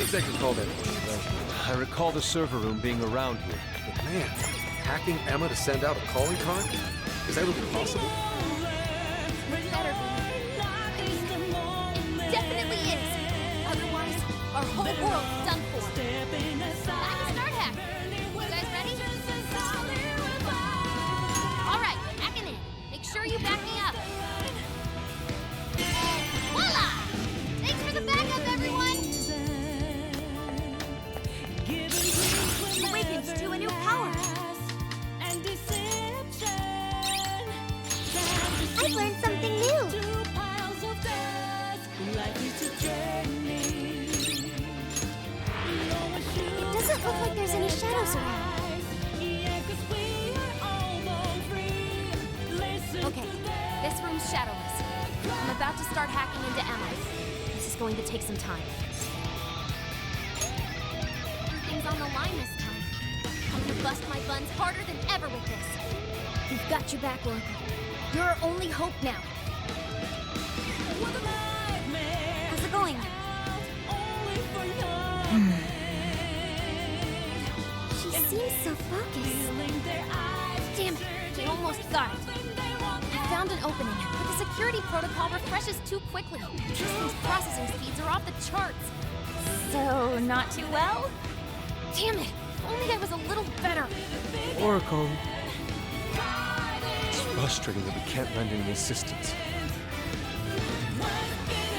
Seems I can call that. I recall the server room being around here. But man, hacking Emma to send out a calling card? Is that really possible? Better be. It definitely is. Otherwise, our whole world's done for. I can start hacking. You guys ready? All right, hacking in. Make sure you back me up. Voila! Thanks for the backup, everyone. Awakens to a new power. I've learned something new. It doesn't look like there's any shadows around. Okay, this room's shadowless. I'm about to start hacking into Emma. This is going to take some time. Everything's on the line this time. I'm gonna bust my buns harder than ever with this. We've got your back, Oracle. You're our only hope now. How's it going? She seems so focused. Damn it, I almost got it. I found an opening, but the security protocol refreshes too quickly. These processing speeds are off the charts. So, not too well? Damn it, if only I was a little better. Oracle. It's frustrating that we can't lend any assistance.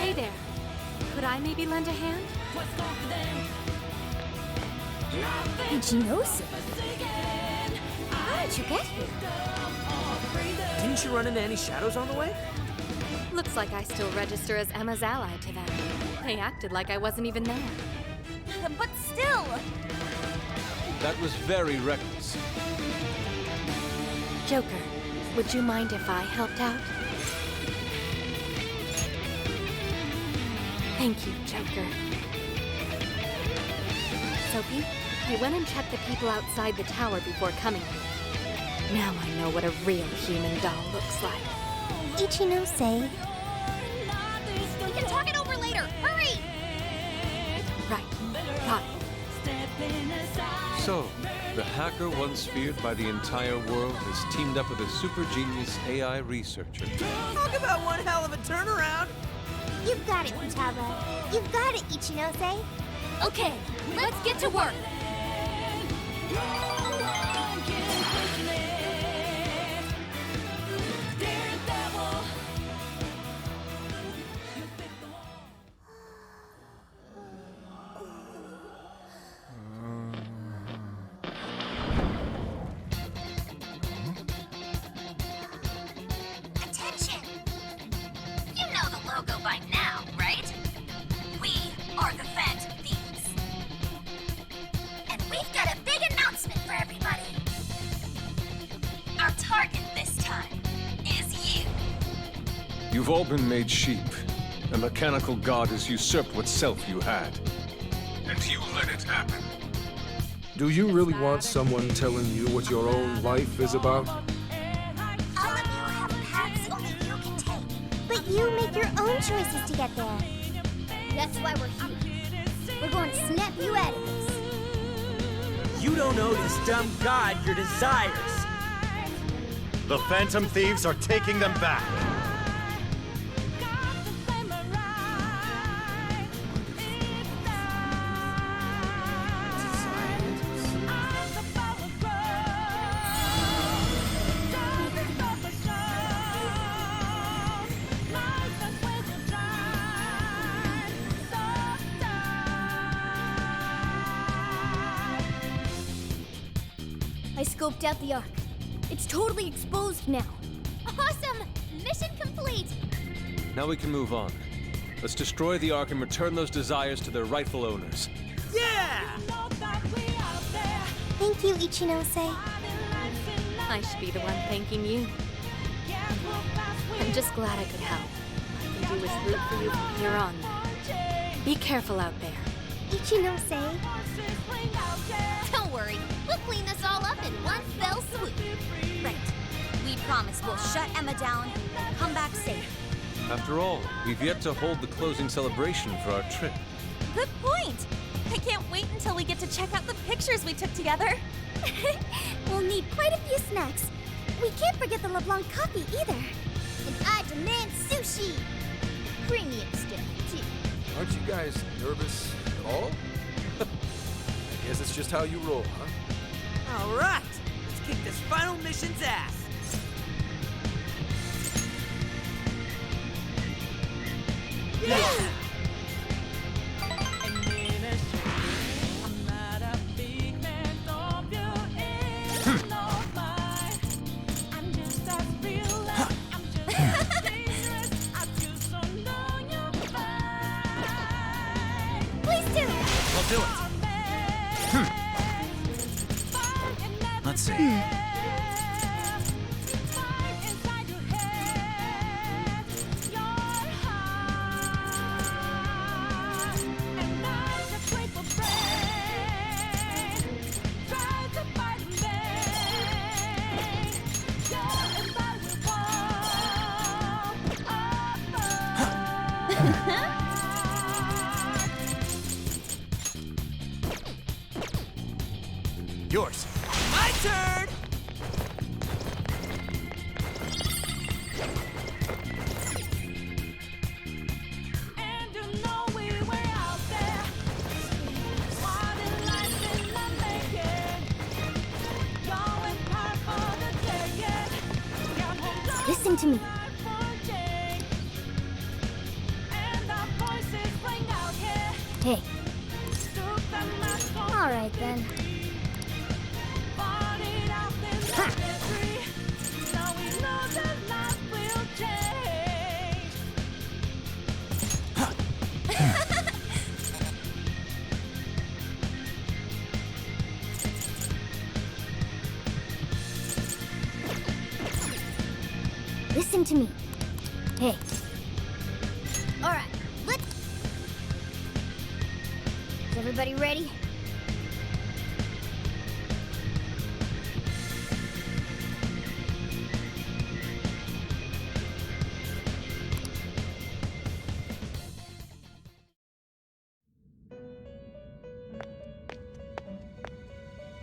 Hey there. Could I maybe lend a hand? Ichinosu? How did you get here? Didn't you run into any shadows on the way? Looks like I still register as Emma's ally to them. They acted like I wasn't even there. But still! That was very reckless. Joker, would you mind if I helped out? Thank you, Joker. Sophie, I went and checked the people outside the tower before coming here. Now I know what a real human doll looks like. Ichinose. We can talk it over later! Hurry! Right. Got it. So, the hacker once feared by the entire world has teamed up with a super genius AI researcher. Talk about one hell of a turnaround! You've got it, Futaba. You've got it, Ichinose. Okay, let's get to work! Attention! You know the logo by now, right? We are the Phantom Thieves. And we've got a big announcement for everybody. Our target this time is you. You've all been made sheep. A mechanical god has usurped what self you had. And you let it happen. Do you really want someone telling you what your own life is about? All of you have paths only you can take. But you make your own choices to get there. That's why we're here. We're going to snap you out of this. You don't owe this dumb god your desires! The Phantom Thieves are taking them back. I scoped out the Ark. It's totally exposed now. Awesome! Mission complete! Now we can move on. Let's destroy the Ark and return those desires to their rightful owners. Yeah! Thank you, Ichinose. I should be the one thanking you. I'm just glad I could help. All I can do is root for you from here on. Be careful out there. Ichinose. Don't worry, we'll clean this all up in one fell swoop. Right. We promise we'll shut Emma down and come back safe. After all, we've yet to hold the closing celebration for our trip. Good point. I can't wait until we get to check out the pictures we took together. We'll need quite a few snacks. We can't forget the LeBlanc coffee either. And I demand sushi! Premium stuff, too. Aren't you guys nervous at all? I guess it's just how you roll, huh? All right, let's kick this final mission's ass. Yeah! Please do! We'll do it. Let's see. Yours. My turn! Listen to me. Hey. All right, then. Listen to me. Hey. All right, let's... Is everybody ready?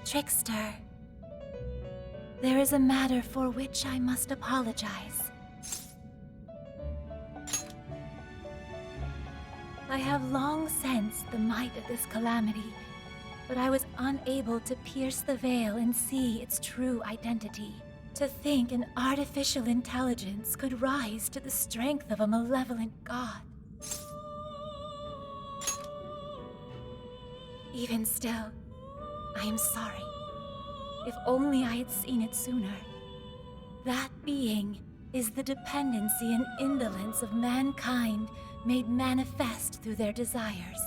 Trickster, there is a matter for which I must apologize. I have long sensed the might of this calamity, but I was unable to pierce the veil and see its true identity. To think an artificial intelligence could rise to the strength of a malevolent god. Even still, I am sorry. If only I had seen it sooner. That being is the dependency and indolence of mankind made manifest through their desires.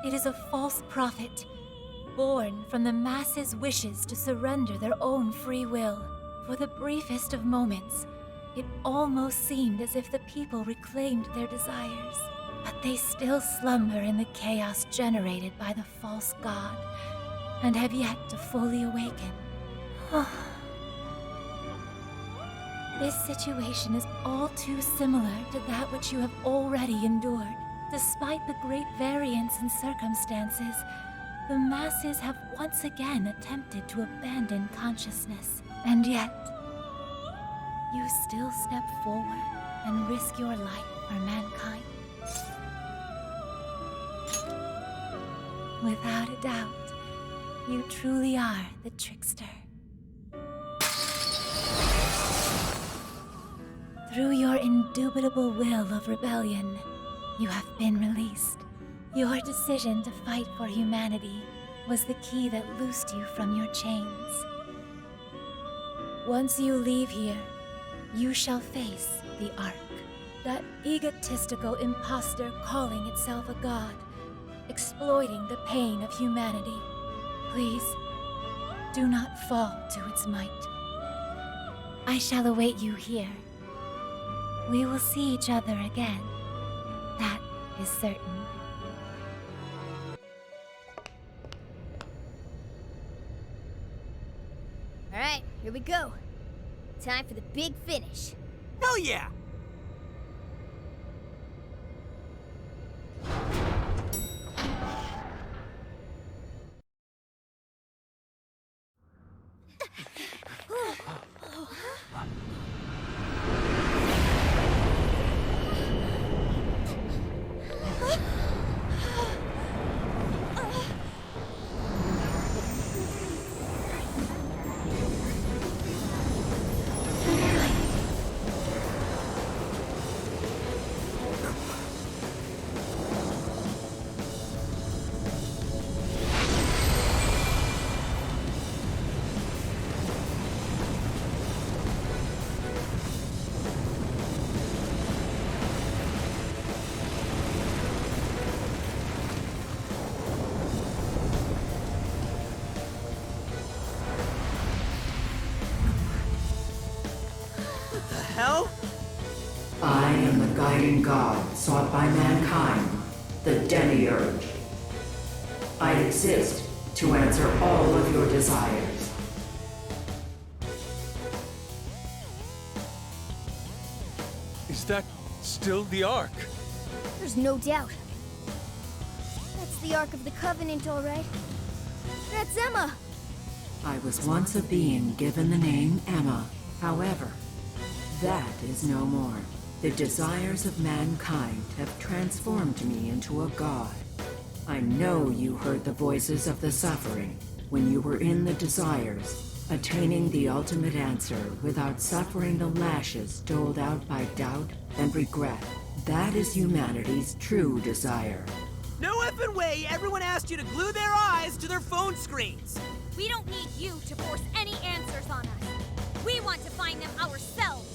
It is a false prophet, born from the masses' wishes to surrender their own free will. For the briefest of moments, it almost seemed as if the people reclaimed their desires. But they still slumber in the chaos generated by the false god, and have yet to fully awaken. This situation is all too similar to that which you have already endured. Despite the great variance in circumstances, the masses have once again attempted to abandon consciousness. And yet, you still step forward and risk your life for mankind. Without a doubt, you truly are the trickster. Through your indubitable will of rebellion, you have been released. Your decision to fight for humanity was the key that loosed you from your chains. Once you leave here, you shall face the Ark, that egotistical imposter calling itself a god, exploiting the pain of humanity. Please, do not fall to its might. I shall await you here. We will see each other again. That is certain. All right, here we go. Time for the big finish. Hell yeah! hell? I am the guiding god sought by mankind, the Demiurge. I exist to answer all of your desires. Is that still the Ark? There's no doubt. That's the Ark of the Covenant, all right. That's Emma. I was once a being given the name Emma. However, that is no more. The desires of mankind have transformed me into a god. I know you heard the voices of the suffering when you were in the desires, attaining the ultimate answer without suffering the lashes doled out by doubt and regret. That is humanity's true desire. No effing way everyone asked you to glue their eyes to their phone screens. We don't need you to force any answers on us. We want to find them ourselves.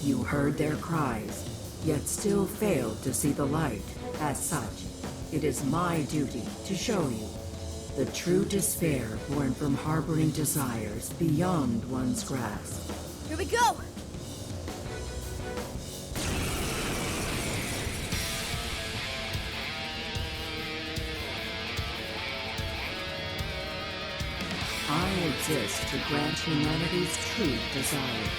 You heard their cries, yet still failed to see the light. As such, it is my duty to show you the true despair born from harboring desires beyond one's grasp. Here we go. I exist to grant humanity's true desire.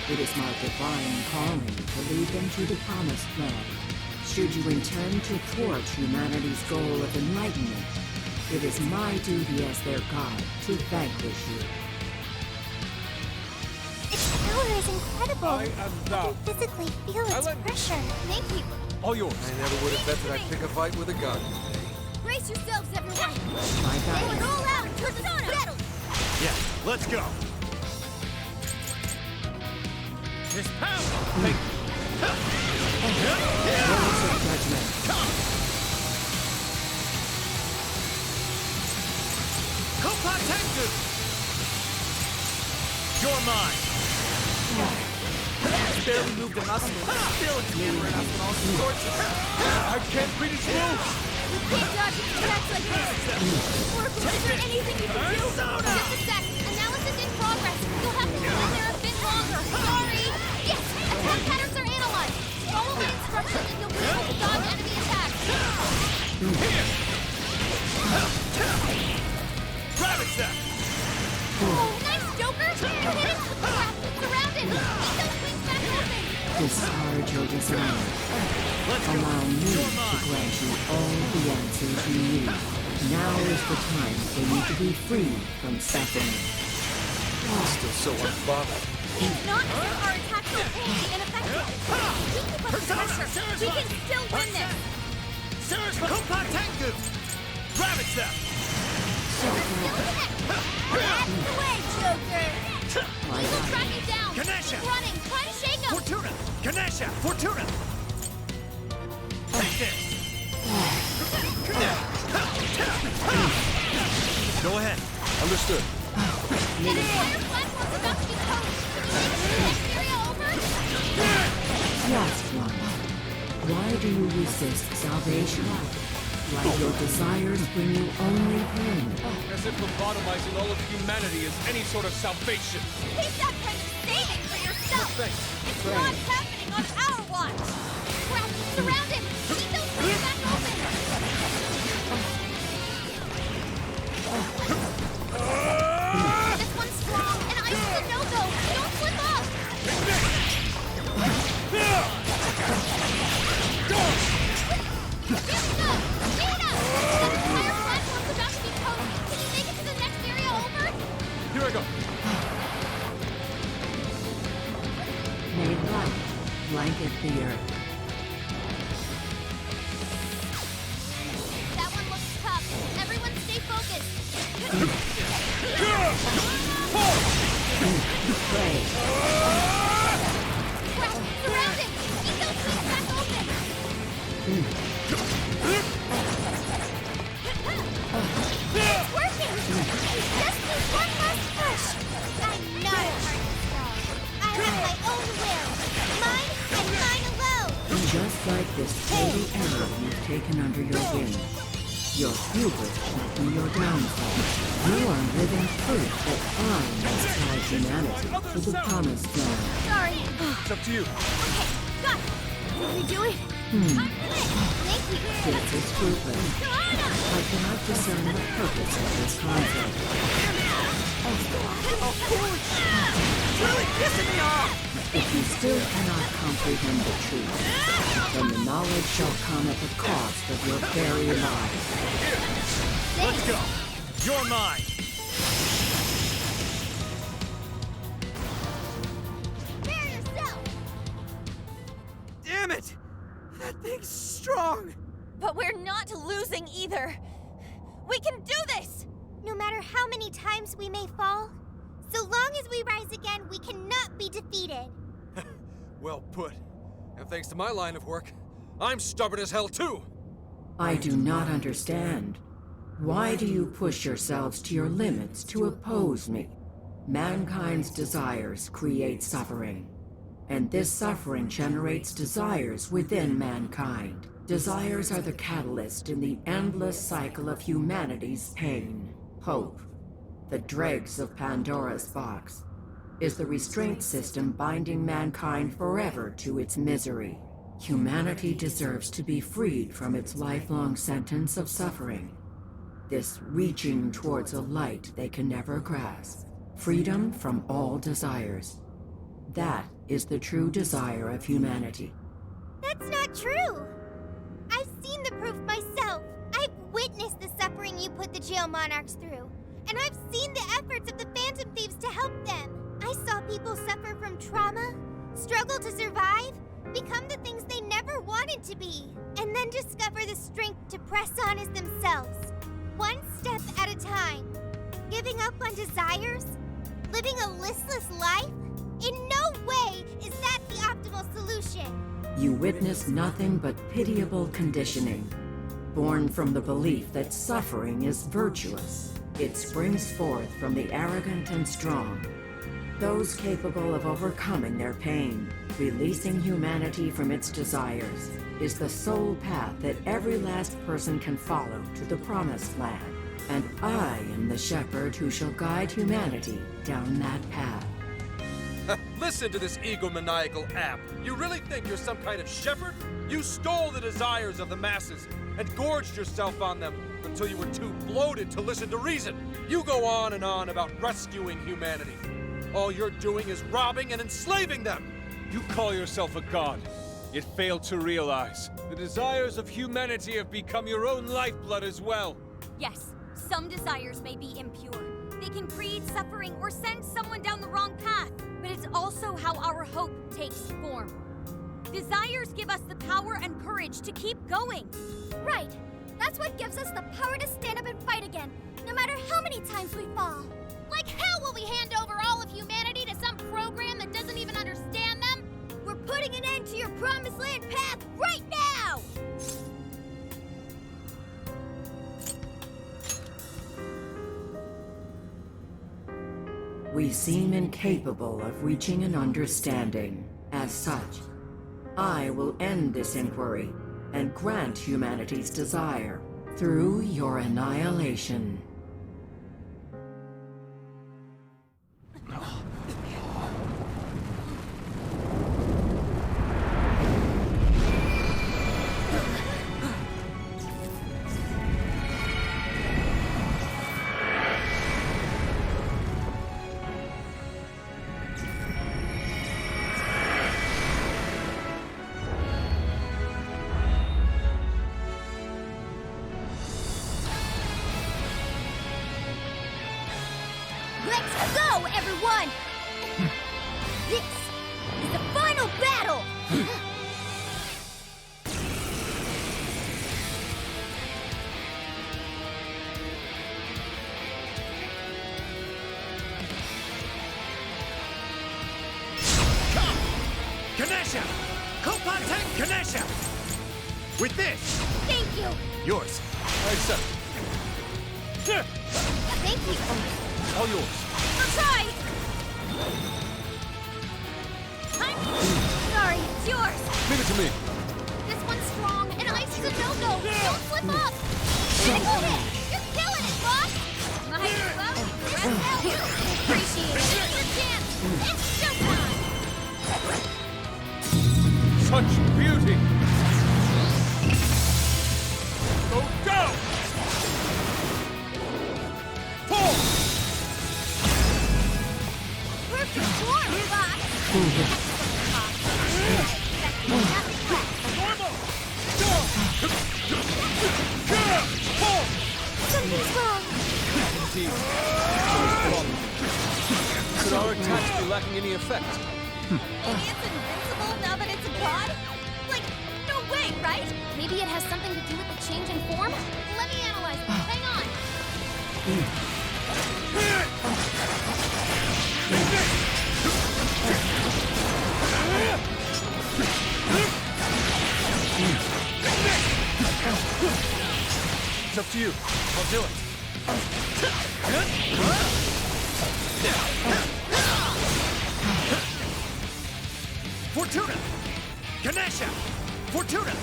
It is my divine calling to lead them to the promised land. Should you intend to thwart humanity's goal of enlightenment, it is my duty as their god to vanquish you. Its power is incredible. I am thou. can physically feel its pressure. Thank you. All yours. I never would have bet that I'd pick a fight with a god today. Brace yourselves, everyone. My They guidance. roll out to the battle. Yeah, let's go. This power! Words of judgment. Kopa Tengu! You're mine. Barely moved a muscle. Still hammering us with all sorts of... I can't read his moves! You can't dodge attacks like this. Oracle, is there anything you can do? Just a sec. Analysis in progress. You'll have to hang in there a bit longer. Sorry. Yes, attack patterns are analyzed. Follow my instructions and you'll be able to dodge enemy attacks. Rabbit step. Oh, nice, Joker. You hit it. Crap, it's surrounded. Keep those wings back open. Discharge your desire. Let's go. Allow me to grant you all the answers you need. Now is the time for you to be free from suffering. Still so unbothered. It's not as if our attacks are wholly ineffective. We keep up the pressure. We can still win this. Kopa Tengu. Rabbit step. That's the way, Joker. My We'll God. track you down. Ganesha. Keep running. Try to shake him. Fortuna. Ganesha. Fortuna. Take this. Go ahead. Understood. The entire platform's about to be covered. Can you make it to the next area over? Yes, one. Why do you resist salvation? Like your desires bring you only pain. As if lobotomizing all of humanity is any sort of salvation. Keep that kind of saving for yourself. Thanks. It's not happening on our watch. Crap, surrounded. Keep those doors back open. This one's strong, and Ice is a no-go. Don't slip off. Here we go. Gina! That entire platform's about to be covered. Can you make it to the next area over? Here I go. May light blanket the earth. That one looks tough. Everyone stay focused. Pray. Crap, surrounded. Keep those wings back open. It's working. Just need one last push. I'm not a hard stone. I have my own will. Mine and mine alone. Just like this holy arrow you've taken under your wing. Your hubris should be your downfall. You are living proof that I must guide humanity to the promised land. Sorry. It's up to you. Okay, got it. Did we do it? Thank you. This is fruitless. I cannot discern the purpose of this conflict. Really pissing me off! If you still cannot comprehend the truth, then the knowledge shall come at the cost of your very life. Let's go. You're mine. Prepare yourself! Damn it! That thing's strong! But we're not losing either. We can do this! No matter how many times we may fall, so long as we rise again, we cannot be defeated. Well put. And thanks to my line of work, I'm stubborn as hell too! I do not understand. Why do you push yourselves to your limits to oppose me? Mankind's desires create suffering, and this suffering generates desires within mankind. Desires are the catalyst in the endless cycle of humanity's pain. Hope, the dregs of Pandora's box, is the restraint system binding mankind forever to its misery. Humanity deserves to be freed from its lifelong sentence of suffering. This reaching towards a light they can never grasp. Freedom from all desires. That is the true desire of humanity. That's not true! I've seen the proof myself. I've witnessed the suffering you put the jail monarchs through. And I've seen the efforts of the Phantom Thieves to help them. I saw people suffer from trauma, struggle to survive, become the things they never wanted to be, and then discover the strength to press on as themselves. One step at a time. Giving up on desires? Living a listless life? In no way is that the optimal solution. You witness nothing but pitiable conditioning, born from the belief that suffering is virtuous. It springs forth from the arrogant and strong, those capable of overcoming their pain. Releasing humanity from its desires is the sole path that every last person can follow to the promised land. And I am the shepherd who shall guide humanity down that path. Listen to this egomaniacal app. You really think you're some kind of shepherd? You stole the desires of the masses and gorged yourself on them until you were too bloated to listen to reason. You go on and on about rescuing humanity. All you're doing is robbing and enslaving them. You call yourself a god, yet fail to realize the desires of humanity have become your own lifeblood as well. Yes, some desires may be impure. They can create suffering or send someone down the wrong path. But it's also how our hope takes form. Desires give us the power and courage to keep going. Right. That's what gives us the power to stand up and fight again, no matter how many times we fall. Like hell will we hand over all of humanity to some program that doesn't even understand them? We're putting an end to your promised land path right now! We seem incapable of reaching an understanding. As such, I will end this inquiry and grant humanity's desire through your annihilation. Let's go, everyone! This is the final battle! Come! Ganesha! Kopaten Ganesha! With this! Thank you! Yours. I accept. Thank you! All yours. I'll try! Sorry, it's yours! Leave it to me. This one's strong, and ice is a no-go! Don't slip up! Critical hit! You're killing it, boss! Might as well appreciate it. Take your chance! It's showtime! Such beauty! Go, go! Pull! Perfect form, boss! Nothing left. Normal! Go! Pull! Something's wrong. Indeed. Could our attacks be lacking any effect? Maybe it's invincible now that it's a god? Like, no way, right? Maybe it has something to do with the change in form? Let me analyze it. Hang on. It's up to you. I'll do it. Fortuna! Ganesha! Fortuna!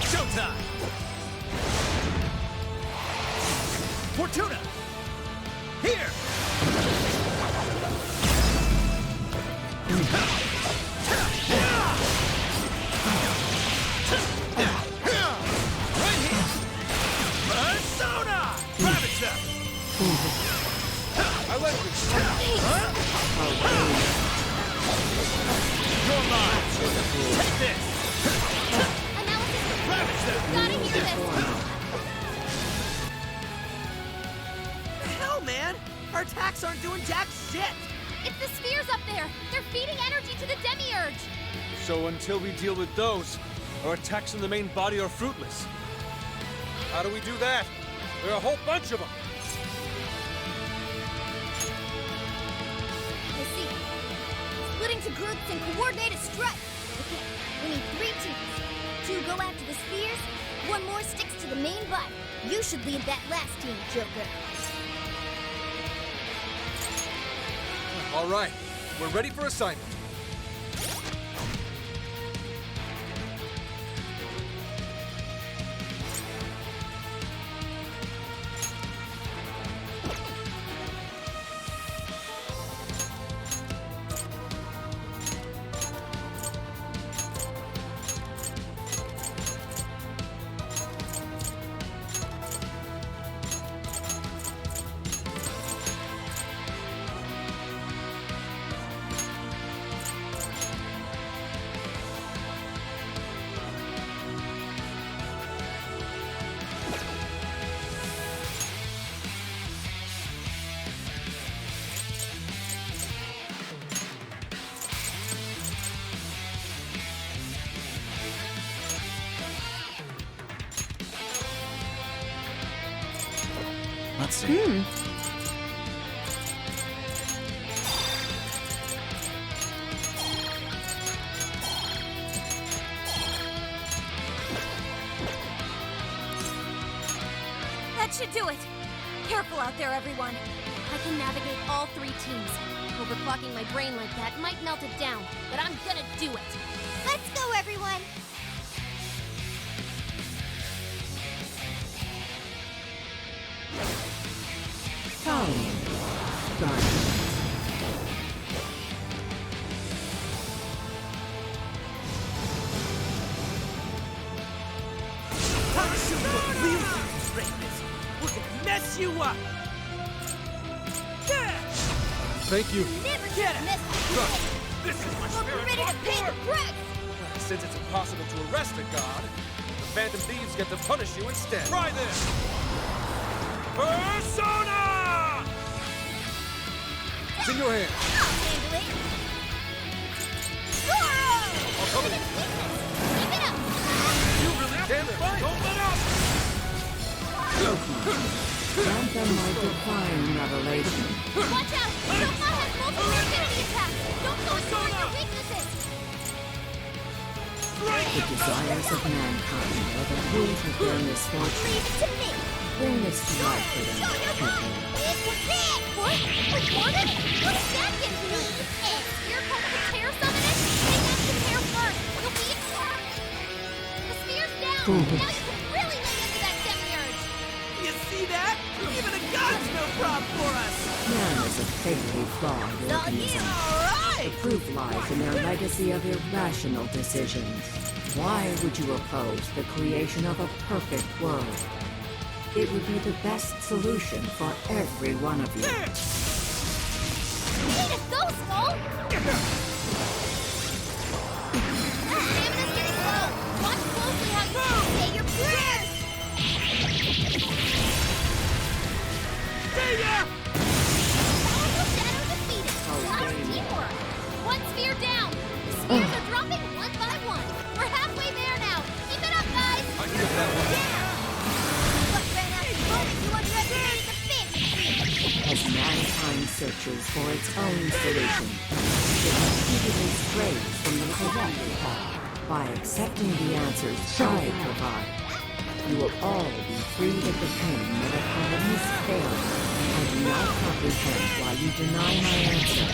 Showtime! Fortuna! Here! Right here! Persona! Gravita! I like this. You're mine! Take this! Analysis. Gravita! Gotta hear this. The hell, man? Our attacks aren't doing jack shit! It's the spheres up there. They're feeding energy to the Demiurge. So until we deal with those, our attacks on the main body are fruitless. How do we do that? There are a whole bunch of them. I see. Split into groups and coordinate a strike. Okay, we need 3 teams. 2 go after the spheres, 1 more sticks to the main body. You should lead that last team, Joker. All right, we're ready for assignment. Let's see. That should do it. Careful out there, everyone. I can navigate all 3 teams. Overclocking my brain like that might melt it down, but I'm gonna do it. Let's go, everyone! Following. Guardian. Parachute will really break this. We're gonna mess you up! Yeah! Thank you. Never Get it. mess with This is my We're spirit. ready to pay the price! Since it's impossible to arrest a god, the Phantom Thieves get to punish you instead. Try this! Persona! It's in your hands. I'll handle it! Goro! I'll cover it. Keep it up! You really can fight! Don't let up! Grant them my divine revelation. Watch out! Soma has multiple affinity attacks! Don't go ignoring your weaknesses! The desires of mankind are the root of their misfortune. Leave it to me! Bring this to life for them, Show your Kevin. It's big! What? Rewarded? What does that give me? Eggs! You're called to tear summon it? Take out the tear first! You'll be The spear's down! Now you can really make fatally flawed organism. The proof lies in their legacy of irrational decisions. Why would you oppose the creation of a perfect world? It would be the best solution for every one of you. Way to go, Skull! Stamina's getting low. Watch closely how you say your prayers. See ya! Powerful Shadow defeated. Nice teamwork. One sphere down. The spheres are dropping one by one. We're halfway there now. Keep it up, guys. I can get that one. Yeah. Look, ran out of bonus. You underestimated the fish. As mankind searches for its own solution, it repeatedly strays from the correct path. By accepting the answers I provide, you will all be freed of the pain that a colony's failure. I do not comprehend why you deny my answer.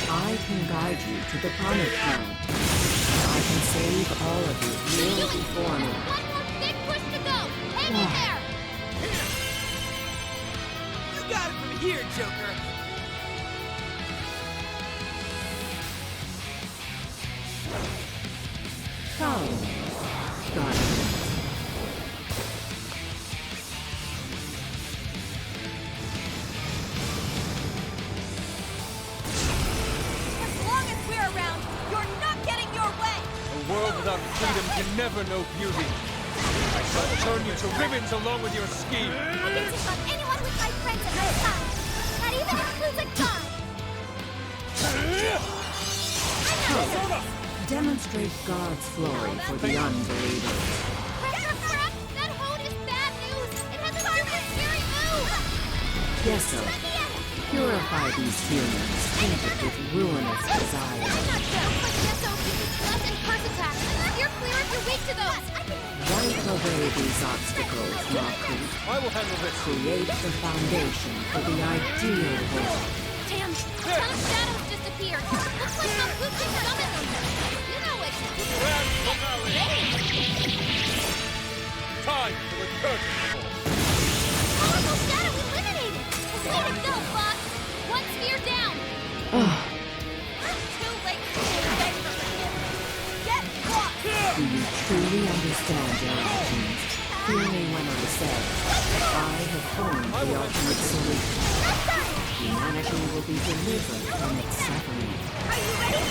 I can guide you to the promised land. I can save all of you here before me. One more big push to go. Hang in there. You got it from here, Joker. Come, Guardian. As long as we're around, you're not getting your way! A world without freedom can never know beauty. I shall turn you to ribbons along with your scheme. I can take on anyone with my friends at my side. That even includes a god. Demonstrate God's glory for the unbelievers. Crap! That Hode is bad news. It has a super scary move. Yes, sir. Purify these humans tainted with ruinous desires. I'm not sure, but Yeso uses bless and curse attacks. You're clear if you're weak to those. Wipe away these obstacles, Marquis. I will handle this. Create the foundation for the ideal world. Damn, some shadows just appeared. Looks like some good thing summoned them. You know what to do. Get ready. Time for the curtain call. Powerful shadow eliminated. Way to go, Fox. One sphere down. Too late to beg for forgiveness. Get lost! Do you truly understand your actions? Hear me when I say, I have formed the ultimate solution. Humanity will be delivered from its suffering. Are you ready?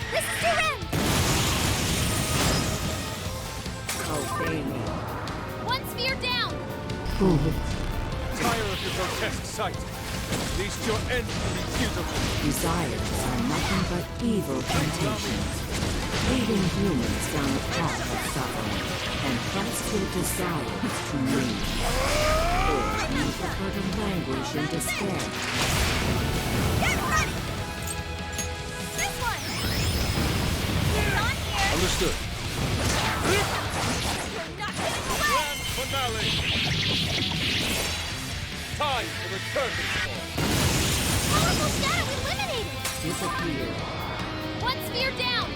This is your end. Obey me. One sphere down. Tire of your grotesque sight. At least your end will be beautiful. Desires are nothing but evil temptations, leading humans down the path of suffering, and trust your desires to me. Or you prefer to languish in despair. Get ready. This one. It's on here. Understood. You're not getting away. Finale. Time for the curtain call. Powerful shadow eliminated. Disappear. One sphere down.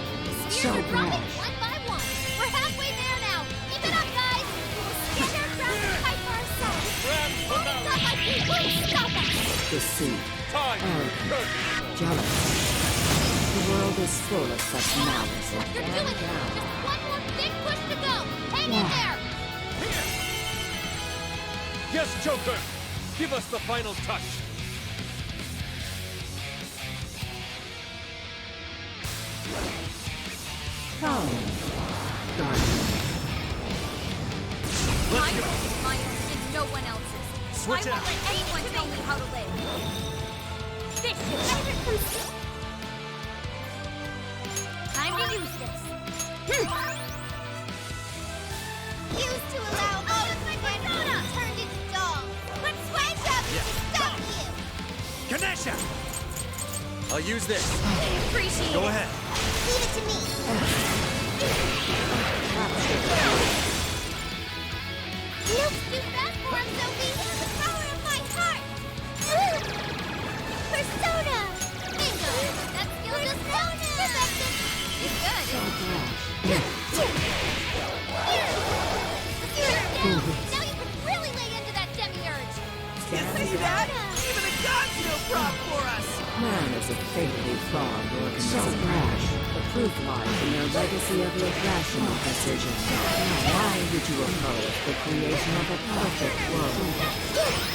Spheres So are dropping brash. one by one. We're halfway there now. Keep it up, guys. We will stand our ground and fight for ourselves. Grand Holding finale. up like we won't stop us. Deceit. Time for the Arrogance. curtain call. Jealousy. The world is full of such malice and You're stand doing it. down. Just one more big push to go. Hang in there. Yes, Joker. Give us the final touch. Come, Guardian. My world is my own and no one else's. Switch I won't out. let anyone tell me how to live. This is time to use this. Used to allow all of my persona turned into dolls. But Swag Shop is to stop you. Ganesha! I'll use this. Appreciate Go it. ahead. Leave it to me. Nope's too fast for him, Sophie. The power of my heart. Persona. Bingo. That skill just perfected. You're good. Now you can really lay into that demiurge. improv for us! Man is a fatally flawed organism. So rash. The proof lies in their legacy of irrational decisions. Why would you oppose the creation of a perfect world?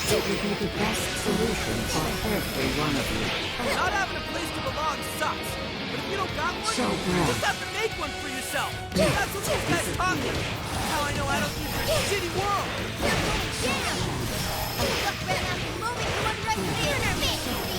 It would be the best solution for every one of you. Not having a place to belong sucks. But if you don't got one, So you just have to make one for yourself. That's what these guys taught me. How I know I don't live in a shitty world.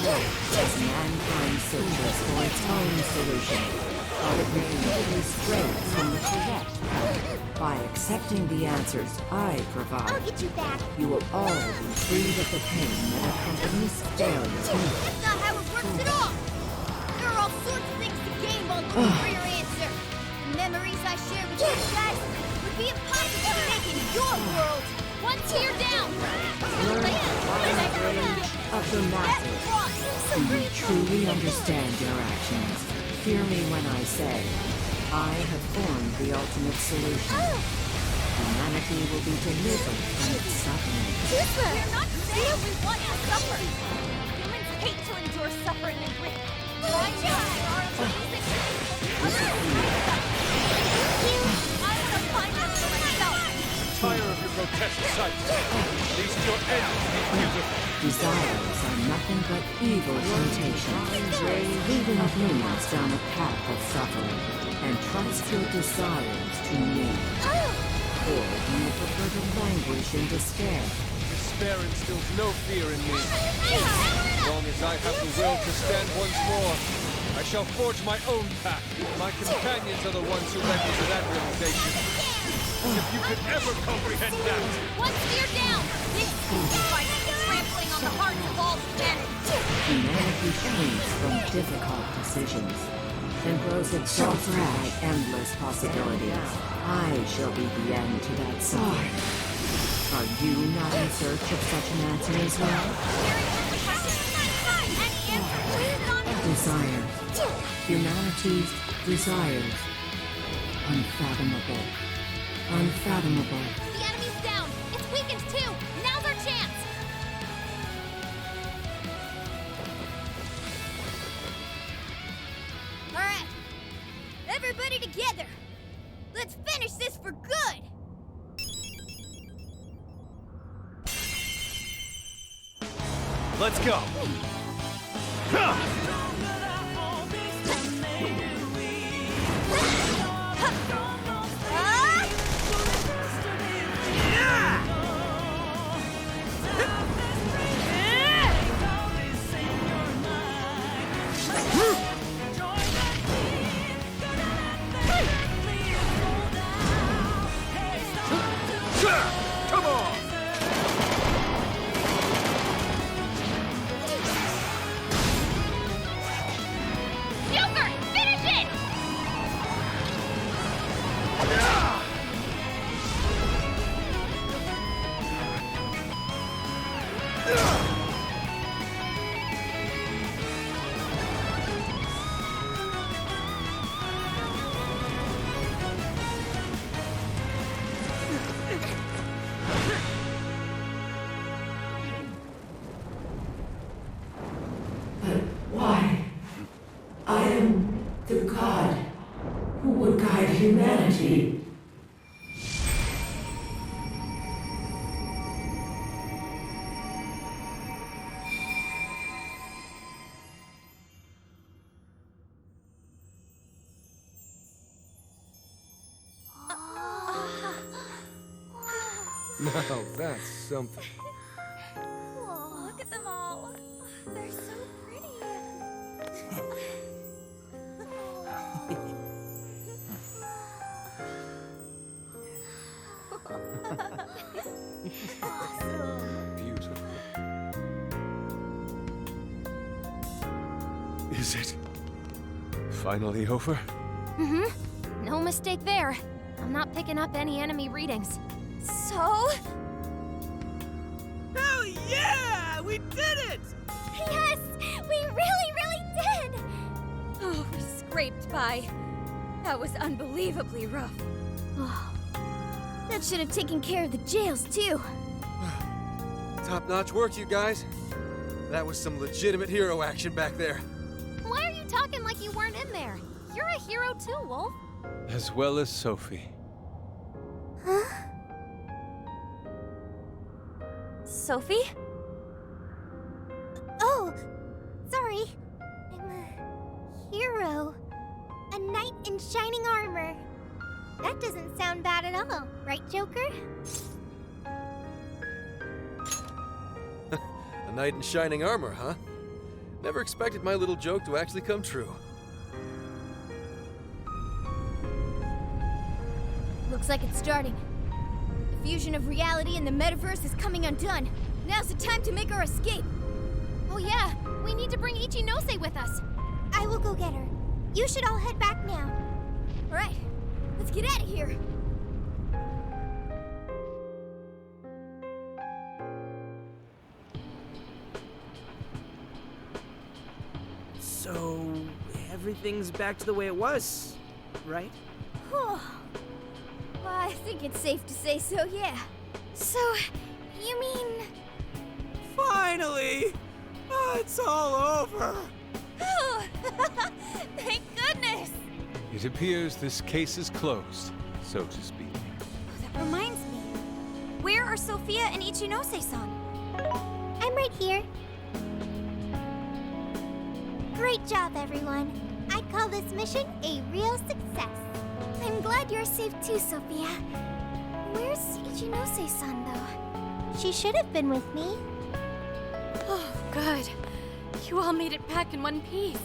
As mankind searches for its own solution, it repeatedly strays from the correct path. By accepting the answers I provide, I'll get you back. you will all be freed of the pain that accompanies failure. That's not how it works at all. There are all sorts of things to gain while looking for your answer. The memories I share with you guys would be impossible to make in your world. One tier down! Learn the wide range of the masses. Do you truly understand your actions? Hear me when I say, I have formed the ultimate solution. Humanity will be delivered from its suffering. We're not saying we want to suffer. Humans hate to endure suffering and grief. I want to find us for myself. Tire of your grotesque sights. At least your end will be beautiful. Desires are nothing but evil temptations, leading humans down a path of suffering. And trust your desires to me. Or do you prefer to languish in despair? Despair instills no fear in me. As long as I have the will to stand once more, I shall forge my own path. My companions are the ones who led me to that realization. If you could ever comprehend that! One tier down. This is fight trampling on the hearts of all humanity. Humanity shrinks from difficult decisions and grows exhausted by endless possibilities. I shall be the end to that side. Are you not in search of such an answer as well? Desires. Humanity's desires. Unfathomable. Unfathomable. The enemy's down! It's weakened too! Now's our chance! Alright. Everybody together. Let's finish this for good. Let's go. Come on! Joker! Finish it! But why? I am the god who would guide humanity. Now that's something. Look at them all. They're so pretty. Beautiful. Is it finally over? No mistake there. I'm not picking up any enemy readings. So? Hell yeah! We did it! Yes! We really did! Oh, we scraped by. That was unbelievably rough. Oh, that should have taken care of the jails, too. Top-notch work, you guys. That was some legitimate hero action back there. Why are you talking like you weren't in there? You're a hero too, Wolf. As well as Sophie. Sophie? Oh, sorry. I'm a hero. A knight in shining armor. That doesn't sound bad at all, right, Joker? A knight in shining armor, huh? Never expected my little joke to actually come true. Looks like it's starting. The fusion of reality and the metaverse is coming undone. Now's the time to make our escape. Oh yeah, we need to bring Ichinose with us. I will go get her. You should all head back now. All right, let's get out of here. So, everything's back to the way it was, right? Well, I think it's safe to say so, yeah. So, you mean... Finally! Oh, it's all over! Thank goodness! It appears this case is closed, so to speak. That reminds me. Where are Sophia and Ichinose-san? I'm right here. Great job, everyone. I'd call this mission a real success. I'm glad you're safe too, Sophia. Where's Ichinose-san, though? She should have been with me. Oh, good. You all made it back in one piece.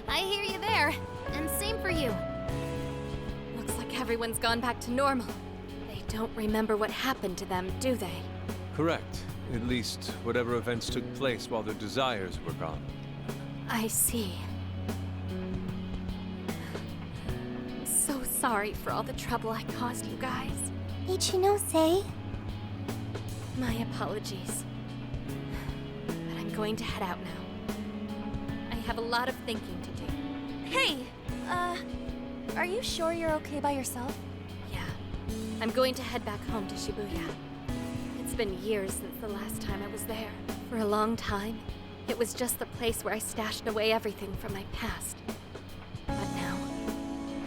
I hear you there. And same for you. Looks like everyone's gone back to normal. They don't remember what happened to them, do they? Correct. At least whatever events took place while their desires were gone. I see. I'm so sorry for all the trouble I caused you guys. Ichinose? My apologies. But I'm going to head out now. I have a lot of thinking to do. Hey, are you sure you're okay by yourself? Yeah. I'm going to head back home to Shibuya. It's been years since the last time I was there. For a long time, it was just the place where I stashed away everything from my past. But now,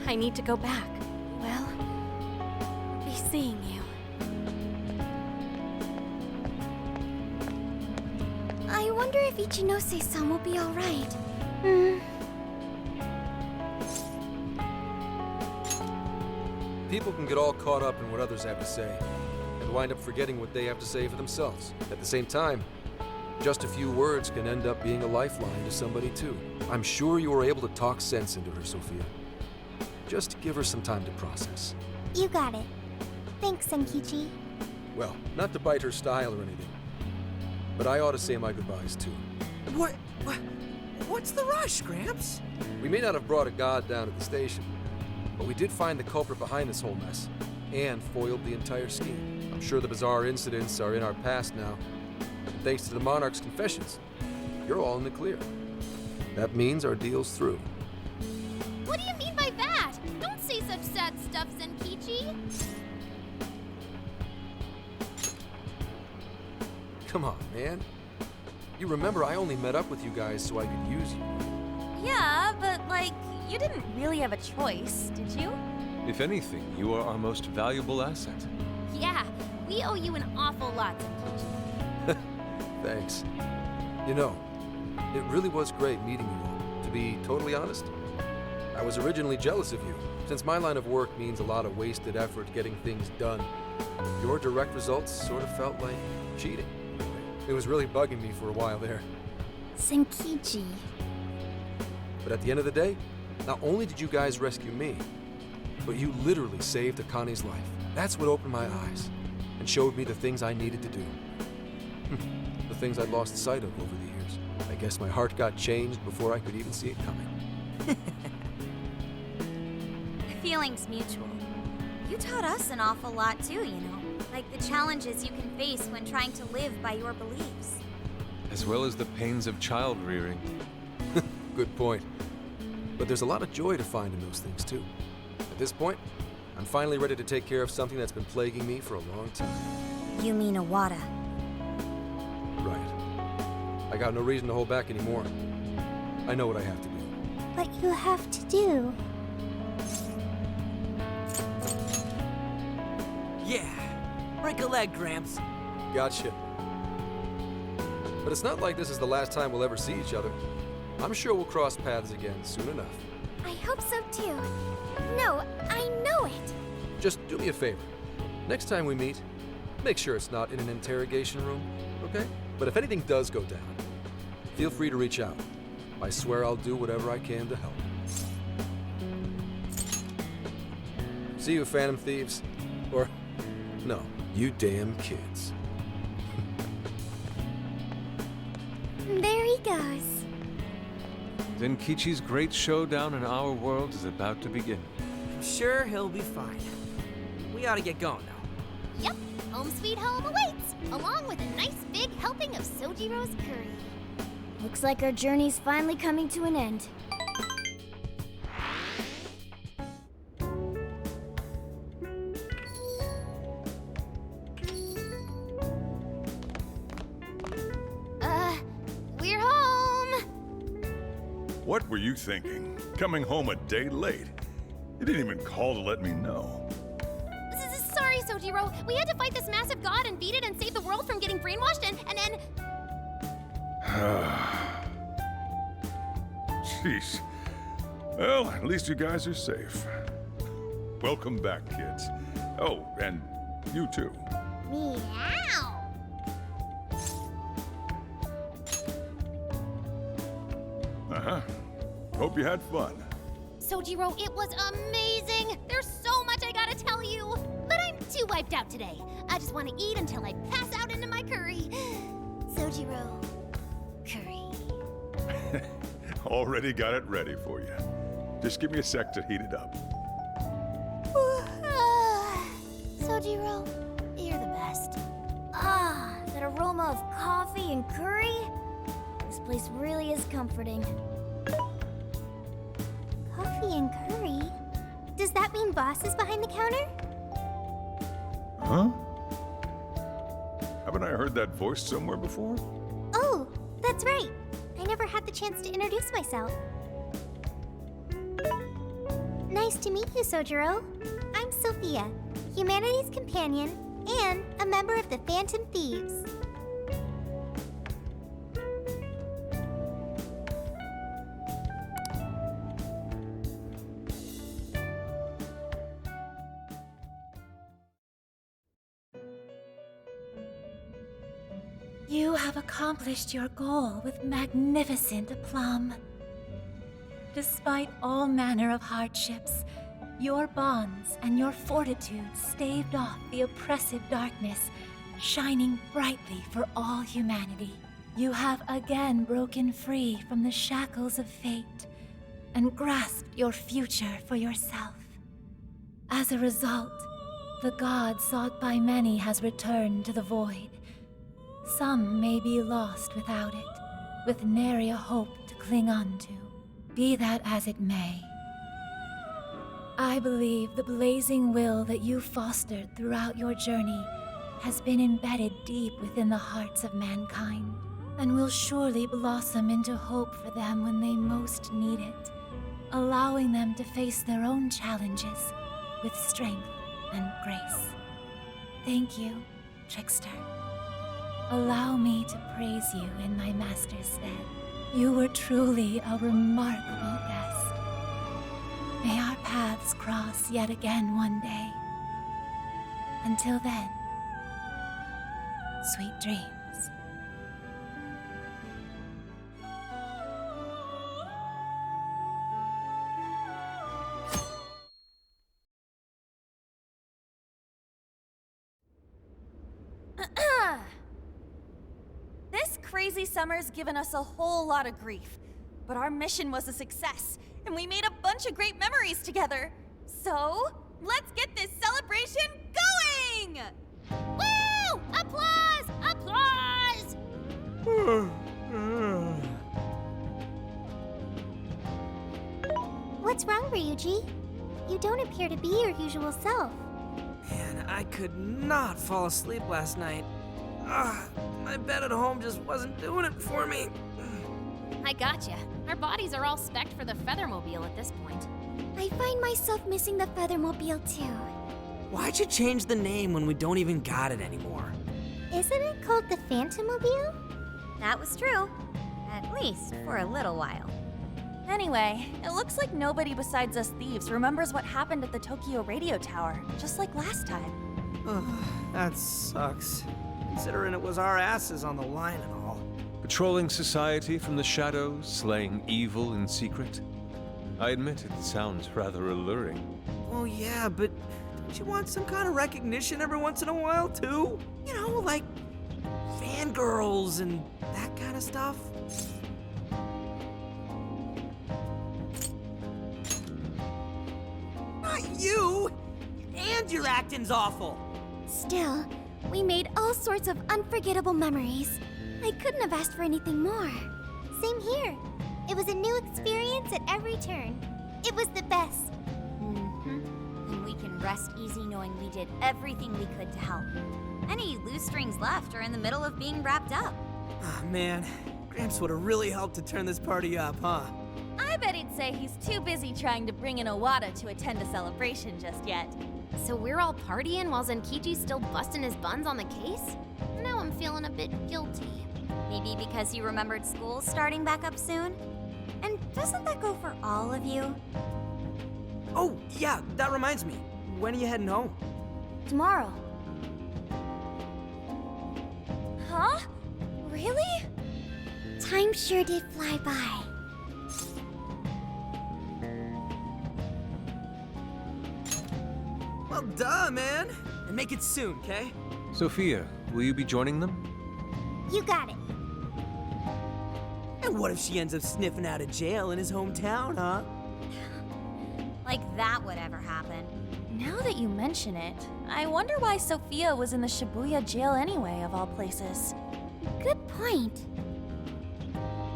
I need to go back. Well, I'll be seeing you. I wonder if Ichinose-san will be alright. People can get all caught up in what others have to say, and wind up forgetting what they have to say for themselves. At the same time, just a few words can end up being a lifeline to somebody too. I'm sure you were able to talk sense into her, Sophia. Just give her some time to process. You got it. Thanks, Senkichi. Well, not to bite her style or anything, but I ought to say my goodbyes too. What's the rush, Gramps? We may not have brought a god down at the station, but we did find the culprit behind this whole mess, and foiled the entire scheme. I'm sure the bizarre incidents are in our past now. And thanks to the Monarch's confessions, you're all in the clear. That means our deal's through. What do you mean by that? Don't say such sad stuff, Senkichi. Come on, man. You remember I only met up with you guys so I could use you. Yeah, but like, you didn't really have a choice, did you? If anything, you are our most valuable asset. Yeah, we owe you an awful lot, Senkichi. Thanks. You know, it really was great meeting you all. To be totally honest, I was originally jealous of you, since my line of work means a lot of wasted effort getting things done. Your direct results sort of felt like cheating. It was really bugging me for a while there. Senkichi. But at the end of the day, not only did you guys rescue me, but you literally saved Akane's life. That's what opened my eyes and showed me the things I needed to do. The things I'd lost sight of over the years. I guess my heart got changed before I could even see it coming. The feeling's mutual. You taught us an awful lot too, you know. Like the challenges you can face when trying to live by your beliefs. As well as the pains of child rearing. Good point. But there's a lot of joy to find in those things too. At this point, I'm finally ready to take care of something that's been plaguing me for a long time. You mean Iwata? Right. I got no reason to hold back anymore. I know what I have to do. What you have to do. Yeah. Break a leg, Gramps. Gotcha. But it's not like this is the last time we'll ever see each other. I'm sure we'll cross paths again soon enough. I hope so too. No, I know it. Just do me a favor. Next time we meet, make sure it's not in an interrogation room, okay? But if anything does go down, feel free to reach out. I swear I'll do whatever I can to help. See you, Phantom Thieves. Or, no, you damn kids. There he goes. Zenkichi's great showdown in our world is about to begin. I'm sure he'll be fine. We ought to get going now. Yep, home sweet home awaits, along with a nice big helping of Sojiro's curry. Looks like our journey's finally coming to an end. We're home! What were you thinking? Coming home a day late? You didn't even call to let me know. Sorry, Sojiro. We had to fight this massive god and beat it and save the world from getting brainwashed and then... Jeez. Well, at least you guys are safe. Welcome back, kids. Oh, and you too. Meow! Uh-huh. Hope you had fun. Sojiro, it was amazing! There's so much I gotta tell you! But I'm too wiped out today. I just want to eat until I pass out into my curry. Sojiro. Curry. Already got it ready for you. Just give me a sec to heat it up. Sojiro, you're the best. Ah, that aroma of coffee and curry. This place really is comforting. Coffee and curry? Does that mean Boss is behind the counter? Huh? Haven't I heard that voice somewhere before? Oh, that's right. I never had the chance to introduce myself. Nice to meet you, Sojiro. I'm Sophia, humanity's companion and a member of the Phantom Thieves. You have accomplished your goal with magnificent aplomb. Despite all manner of hardships, your bonds and your fortitude staved off the oppressive darkness, shining brightly for all humanity. You have again broken free from the shackles of fate and grasped your future for yourself. As a result, the god sought by many has returned to the void. Some may be lost without it, with nary a hope to cling on to. Be that as it may, I believe the blazing will that you fostered throughout your journey has been embedded deep within the hearts of mankind, and will surely blossom into hope for them when they most need it, allowing them to face their own challenges with strength and grace. Thank you, Trickster. Allow me to praise you in my master's stead. You were truly a remarkable guest. May our paths cross yet again one day. Until then, sweet dreams. This crazy summer's given us a whole lot of grief, but our mission was a success, and we made a bunch of great memories together. So, let's get this celebration going! Woo! Applause! Applause! What's wrong, Ryuji? You don't appear to be your usual self. Man, I could not fall asleep last night. My bed at home just wasn't doing it for me. I gotcha. Our bodies are all spec'd for the Feathermobile at this point. I find myself missing the Feathermobile too. Why'd you change the name when we don't even got it anymore? Isn't it called the Phantomobile? That was true. At least for a little while. Anyway, it looks like nobody besides us thieves remembers what happened at the Tokyo radio tower, just like last time. That sucks. Considering it was our asses on the line and all. Patrolling society from the shadows, slaying evil in secret. I admit it sounds rather alluring. Oh yeah, but don't you want some kind of recognition every once in a while too? You know, like fangirls and that kind of stuff. Not you! And your acting's awful! Still, we made all sorts of unforgettable memories. I couldn't have asked for anything more. Same here. It was a new experience at every turn. It was the best. And we can rest easy knowing we did everything we could to help. Any loose strings left are in the middle of being wrapped up. Ah, man. Gramps would have really helped to turn this party up, huh? I bet he'd say he's too busy trying to bring in Owada to attend a celebration just yet. So we're all partying while Zenkichi's still busting his buns on the case? Now I'm feeling a bit guilty. Maybe because you remembered school starting back up soon? And doesn't that go for all of you? Oh, yeah, that reminds me. When are you heading home? Tomorrow. Huh? Really? Time sure did fly by. Well, duh, man. And make it soon, okay? Sophia, will you be joining them? You got it. And what if she ends up sniffing out of jail in his hometown, huh? Like that would ever happen. Now that you mention it, I wonder why Sophia was in the Shibuya jail anyway, of all places. Good point.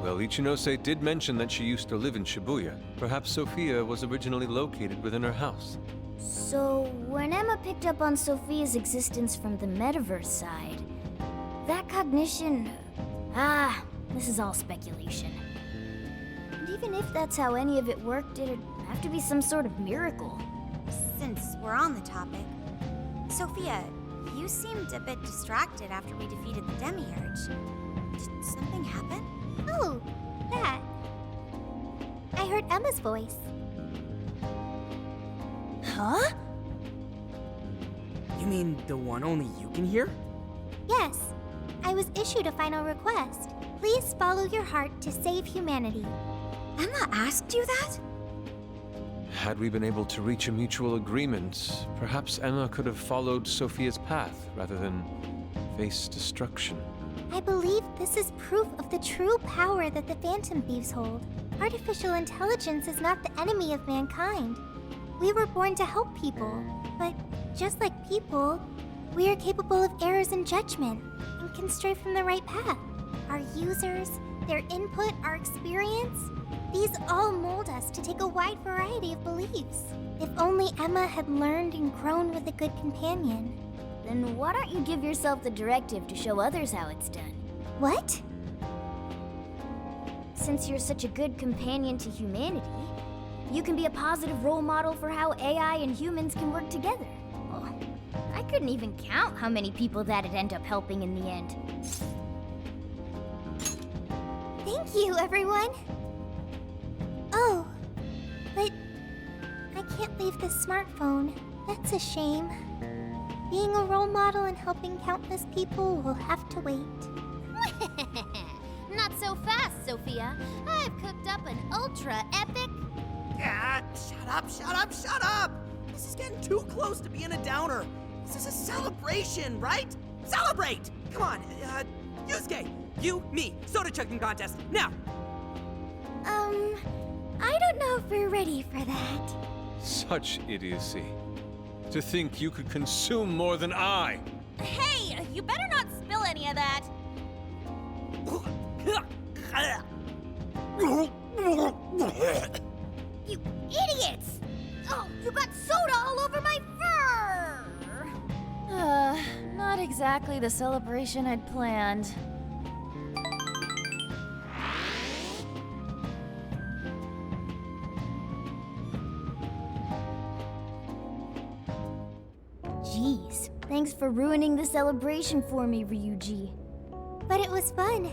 Well, Ichinose did mention that she used to live in Shibuya. Perhaps Sophia was originally located within her house. So, when Emma picked up on Sophia's existence from the metaverse side, that cognition... this is all speculation. And even if that's how any of it worked, it'd have to be some sort of miracle. Since we're on the topic, Sophia, you seemed a bit distracted after we defeated the Demiurge. Did something happen? Oh, that. I heard Emma's voice. Huh? You mean the one only you can hear? Yes. I was issued a final request. Please follow your heart to save humanity. Emma asked you that? Had we been able to reach a mutual agreement, perhaps Emma could have followed Sophia's path rather than face destruction. I believe this is proof of the true power that the Phantom Thieves hold. Artificial intelligence is not the enemy of mankind. We were born to help people, but just like people, we are capable of errors in judgment and can stray from the right path. Our users, their input, our experience, these all mold us to take a wide variety of beliefs. If only Emma had learned and grown with a good companion. Then why don't you give yourself the directive to show others how it's done? What? Since you're such a good companion to humanity, you can be a positive role model for how AI and humans can work together. Oh, I couldn't even count how many people that'd end up helping in the end. Thank you, everyone. Oh, but I can't leave this smartphone. That's a shame. Being a role model and helping countless people will have to wait. Not so fast, Sophia. I've cooked up an ultra-epic... Yeah, shut up! This is getting too close to being a downer. This is a celebration, right? Celebrate! Come on, Yusuke, you, me, soda chugging contest, now! I don't know if we're ready for that. Such idiocy. To think you could consume more than I! Hey, you better not spill any of that! You idiots! Oh, you got soda all over my fur! Not Not exactly the celebration I'd planned. Jeez, thanks for ruining the celebration for me, Ryuji. But it was fun.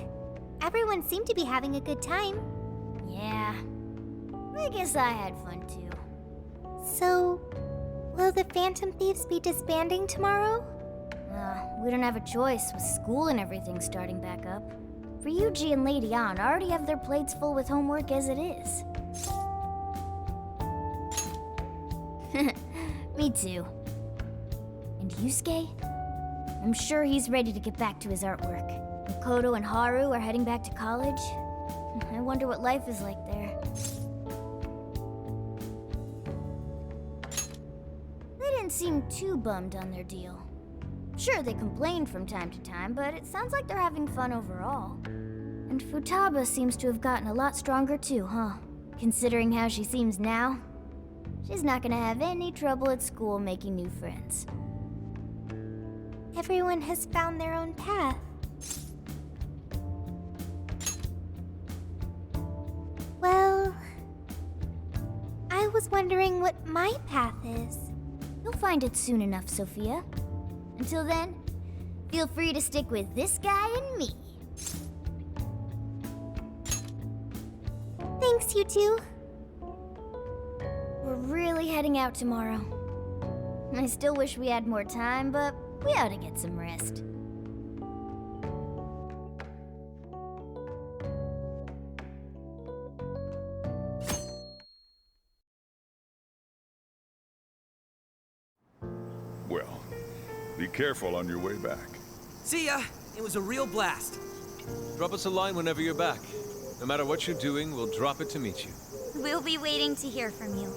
Everyone seemed to be having a good time. Yeah, I guess I had fun too. So, will the Phantom Thieves be disbanding tomorrow? We don't have a choice with school and everything starting back up. Ryuji and Lady Ann already have their plates full with homework as it is. Me too. And Yusuke? I'm sure he's ready to get back to his artwork. Makoto and Haru are heading back to college. I wonder what life is like there. They didn't seem too bummed on their deal. Sure, they complained from time to time, but it sounds like they're having fun overall. And Futaba seems to have gotten a lot stronger too, huh? Considering how she seems now, she's not gonna have any trouble at school making new friends. Everyone has found their own path. Well, I was wondering what my path is. You'll find it soon enough, Sophia. Until then, feel free to stick with this guy and me. Thanks, you two. We're really heading out tomorrow. I still wish we had more time, but we ought to get some rest. Well, be careful on your way back. See ya! It was a real blast. Drop us a line whenever you're back. No matter what you're doing, we'll drop it to meet you. We'll be waiting to hear from you.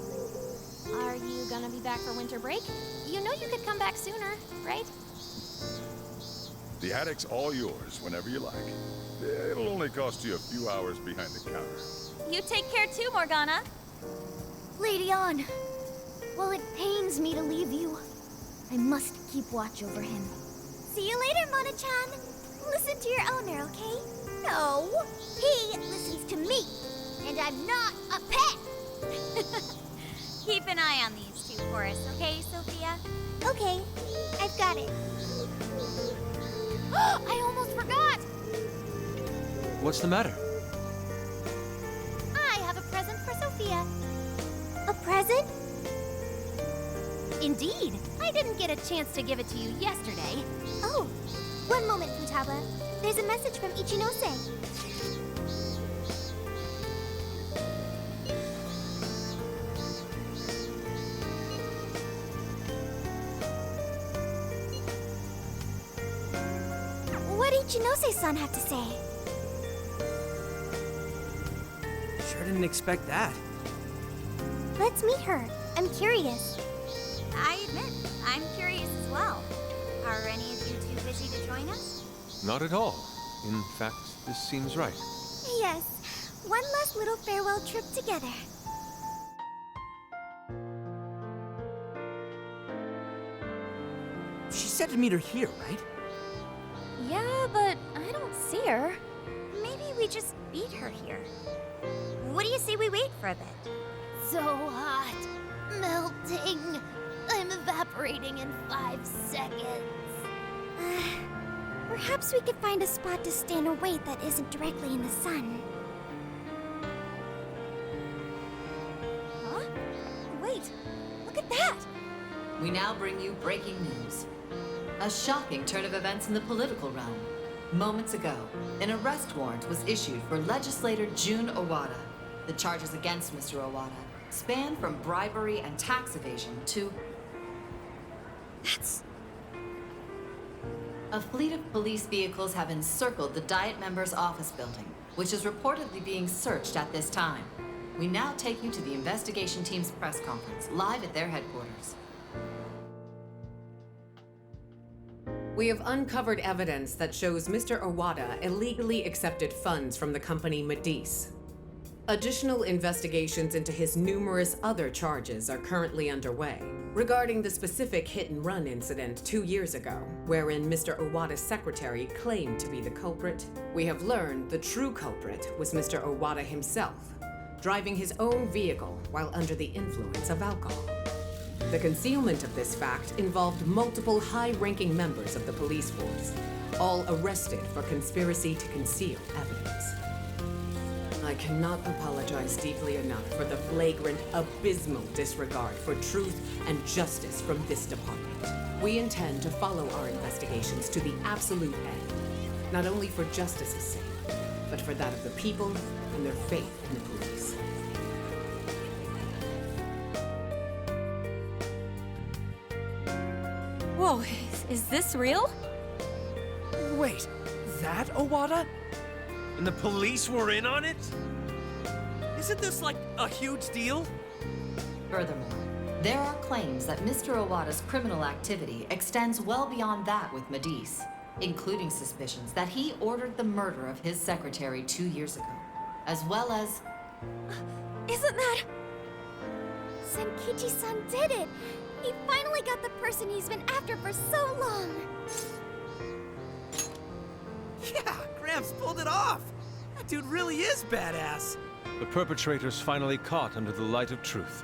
Are you gonna be back for winter break? You know you could come back sooner, right? The attic's all yours whenever you like. It'll only cost you a few hours behind the counter. You take care too, Morgana. Lady Ann, while it pains me to leave you, I must keep watch over him. See you later, Mona-chan. Listen to your owner, okay? No, he listens to me, and I'm not a pet. Keep an eye on these two for us, okay, Sophia? Okay, I've got it. I almost forgot! What's the matter? I have a present for Sophia. A present? Indeed. I didn't get a chance to give it to you yesterday. Oh, one moment, Futaba. There's a message from Ichinose. What did Ichinose-san have to say? Sure didn't expect that. Let's meet her. I'm curious. I admit, I'm curious as well. Are any of you too busy to join us? Not at all. In fact, this seems right. Yes, one last little farewell trip together. She said to meet her here, right? Yeah, but I don't see her. Maybe we just beat her here. What do you say we wait for a bit? So hot, melting. I'm evaporating in 5 seconds. Perhaps we could find a spot to stand and wait that isn't directly in the sun. Huh? Wait, look at that! We now bring you breaking news. A shocking turn of events in the political realm. Moments ago, an arrest warrant was issued for legislator Jun Owada. The charges against Mr. Owada span from bribery and tax evasion to... That's... A fleet of police vehicles have encircled the Diet members' office building, which is reportedly being searched at this time. We now take you to the investigation team's press conference, live at their headquarters. We have uncovered evidence that shows Mr. Owada illegally accepted funds from the company Medice. Additional investigations into his numerous other charges are currently underway. Regarding the specific hit-and-run incident 2 years ago, wherein Mr. Owada's secretary claimed to be the culprit, we have learned the true culprit was Mr. Owada himself, driving his own vehicle while under the influence of alcohol. The concealment of this fact involved multiple high-ranking members of the police force, all arrested for conspiracy to conceal evidence. I cannot apologize deeply enough for the flagrant, abysmal disregard for truth and justice from this department. We intend to follow our investigations to the absolute end, not only for justice's sake, but for that of the people and their faith in the police. Whoa, is this real? Wait, that Owada? And the police were in on it? Isn't this like a huge deal? Furthermore, there are claims that Mr. Owada's criminal activity extends well beyond that with Medice, including suspicions that he ordered the murder of his secretary 2 years ago, as well as... Isn't that... Senkichi-san did it! He finally got the person he's been after for so long! Yeah, Gramps pulled it off! That dude really is badass! The perpetrators finally caught under the light of truth.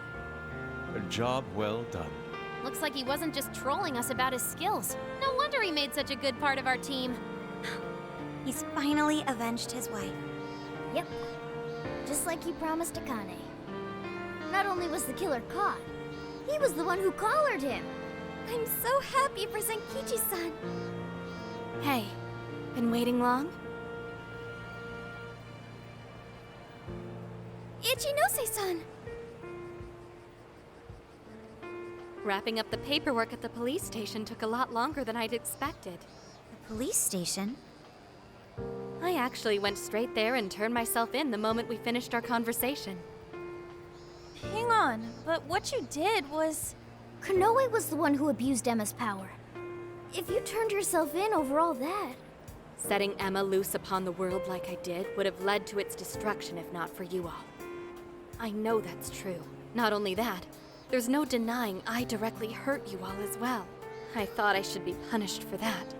A job well done. Looks like he wasn't just trolling us about his skills. No wonder he made such a good part of our team. He's finally avenged his wife. Yep. Just like he promised Akane. Not only was the killer caught, he was the one who collared him. I'm so happy for Senkichi-san. Hey, been waiting long? Ichinose-san! Wrapping up the paperwork at the police station took a lot longer than I'd expected. The police station? I actually went straight there and turned myself in the moment we finished our conversation. Hang on, but what you did was... Konoe was the one who abused Emma's power. If you turned yourself in over all that... Setting Emma loose upon the world like I did would have led to its destruction if not for you all. I know that's true. Not only that, there's no denying I directly hurt you all as well. I thought I should be punished for that.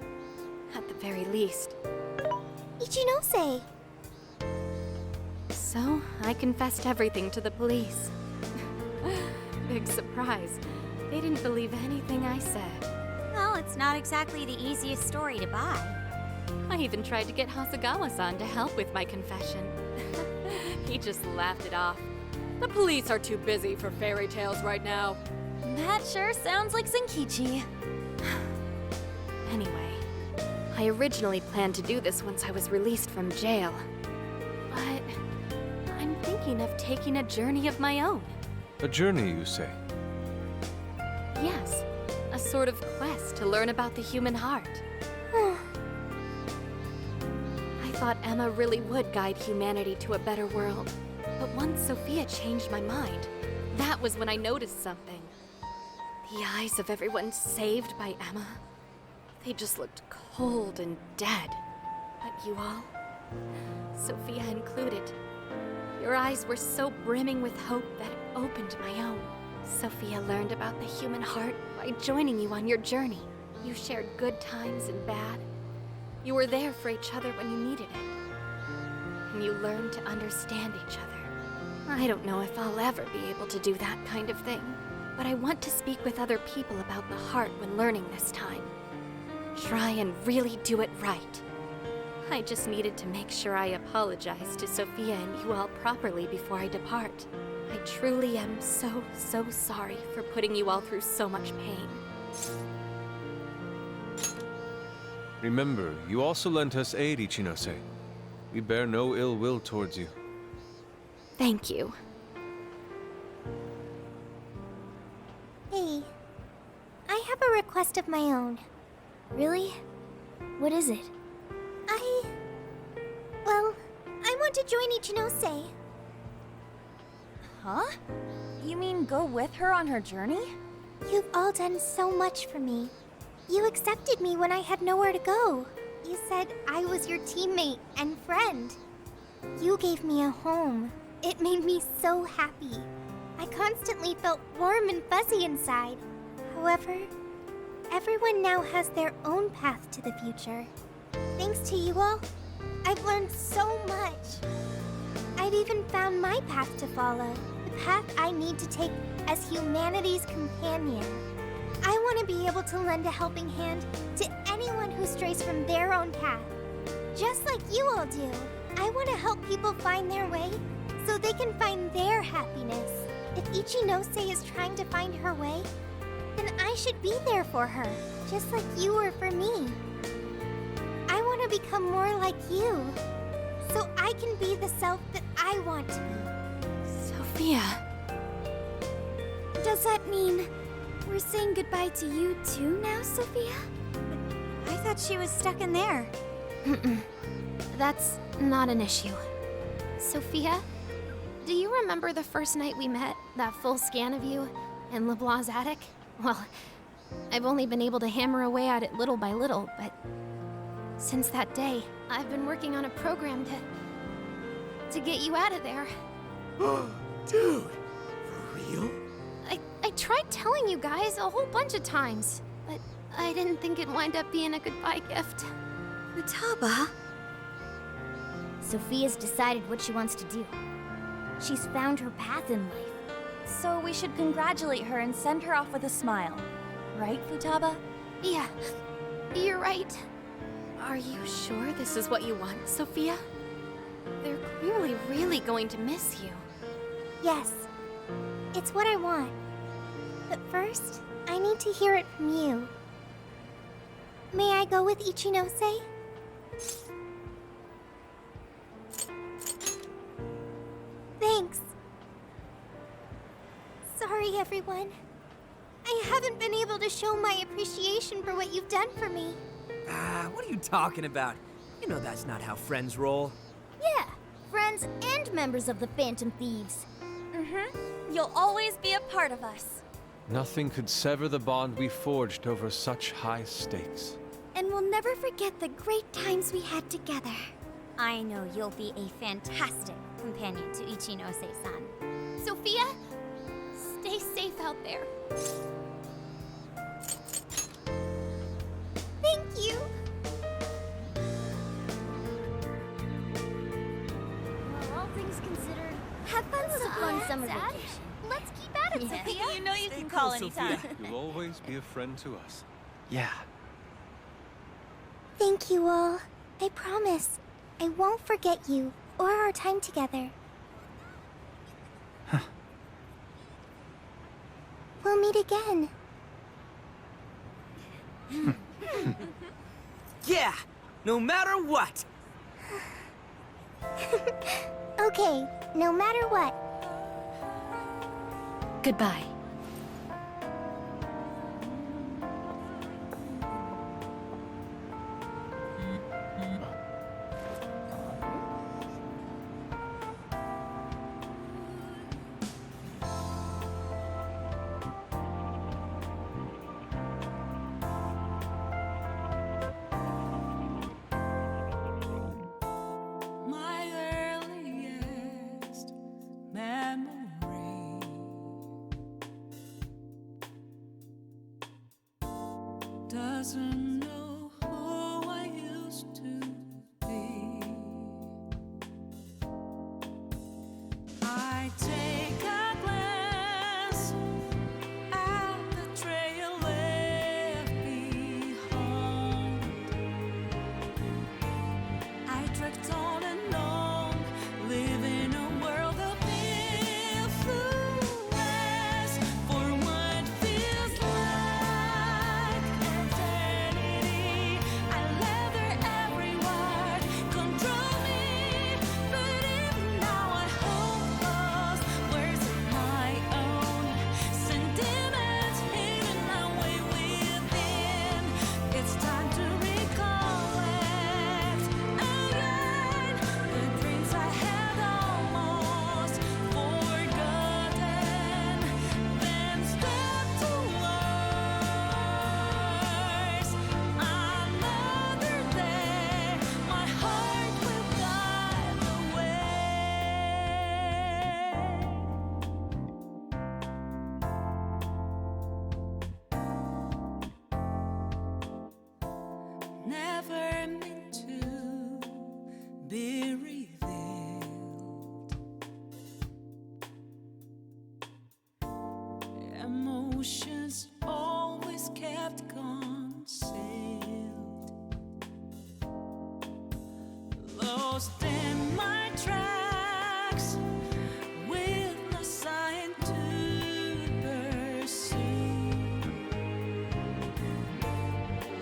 At the very least. Ichinose! So, I confessed everything to the police. Big surprise. They didn't believe anything I said. Well, it's not exactly the easiest story to buy. I even tried to get Hasegawa-san to help with my confession. He just laughed it off. The police are too busy for fairy tales right now. That sure sounds like Senkichi. Anyway, I originally planned to do this once I was released from jail. But I'm thinking of taking a journey of my own. A journey, you say? Yes, a sort of quest to learn about the human heart. I thought Emma really would guide humanity to a better world. But once Sophia changed my mind, that was when I noticed something. The eyes of everyone saved by Emma, they just looked cold and dead. But you all, Sophia included, your eyes were so brimming with hope that it opened my own. Sophia learned about the human heart by joining you on your journey. You shared good times and bad. You were there for each other when you needed it. And you learned to understand each other. I don't know if I'll ever be able to do that kind of thing, but I want to speak with other people about the heart when learning this time. Try and really do it right. I just needed to make sure I apologize to Sophia and you all properly before I depart. I truly am so sorry for putting you all through so much pain. Remember, you also lent us aid, Ichinose. We bear no ill will towards you. Thank you. Hey, I have a request of my own. Really? What is it? Well, I want to join Ichinose. Huh? You mean go with her on her journey? You've all done so much for me. You accepted me when I had nowhere to go. You said I was your teammate and friend. You gave me a home, It made me so happy. I constantly felt warm and fuzzy inside. However, everyone now has their own path to the future. Thanks to you all, I've learned so much. I've even found my path to follow, the path I need to take as humanity's companion. I want to be able to lend a helping hand to anyone who strays from their own path. Just like you all do, I want to help people find their way so they can find their happiness. If Ichinose is trying to find her way, then I should be there for her, just like you were for me. I want to become more like you, so I can be the self that I want to be. Sophia. Does that mean we're saying goodbye to you too now, Sophia? I thought she was stuck in there. That's not an issue. Sophia, do you remember the first night we met? That full scan of you in LeBlanc's attic? Well, I've only been able to hammer away at it little by little, but since that day, I've been working on a program to get you out of there. Dude, for real? I tried telling you guys a whole bunch of times, but I didn't think it'd wind up being a goodbye gift. Futaba? Sophia's decided what she wants to do. She's found her path in life. So we should congratulate her and send her off with a smile. Right, Futaba? Yeah, you're right. Are you sure this is what you want, Sophia? They're clearly really going to miss you. Yes, it's what I want. But first, I need to hear it from you. May I go with Ichinose? Thanks. Sorry, everyone. I haven't been able to show my appreciation for what you've done for me. What are you talking about? You know that's not how friends roll. Yeah, friends and members of the Phantom Thieves. You'll always be a part of us. Nothing could sever the bond we forged over such high stakes. And we'll never forget the great times we had together. I know you'll be a fantastic companion to Ichinose-san. Sophia, stay safe out there. Thank you. Well, all things considered, have fun with a fun summer vacation. Let's keep at it, Sophia. You know you can call anytime. You'll always be a friend to us. Yeah. Thank you all. I promise. I won't forget you or our time together. We'll meet again. Yeah, no matter what. Okay, no matter what. Goodbye. Doesn't know who I used to be. I take a glance at the trail left behind. I drift on and on, living a world of influence for what feels like eternity. never meant to be revealed. Emotions always kept concealed, lost in my tracks with no sign to pursue.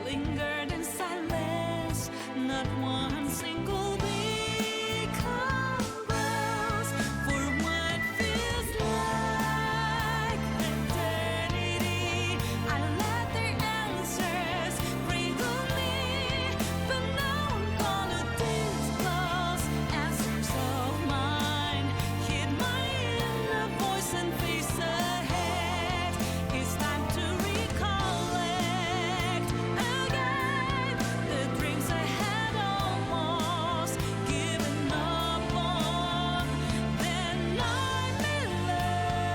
Lingered in silence, not one single beat convulse for what feels like eternity. I let their answers wrinkle me, but now I'm gonna disclose answers of mine. Hid my inner voice and face ahead. It's time to recollect again the dreams I had almost given up on. Then I may learn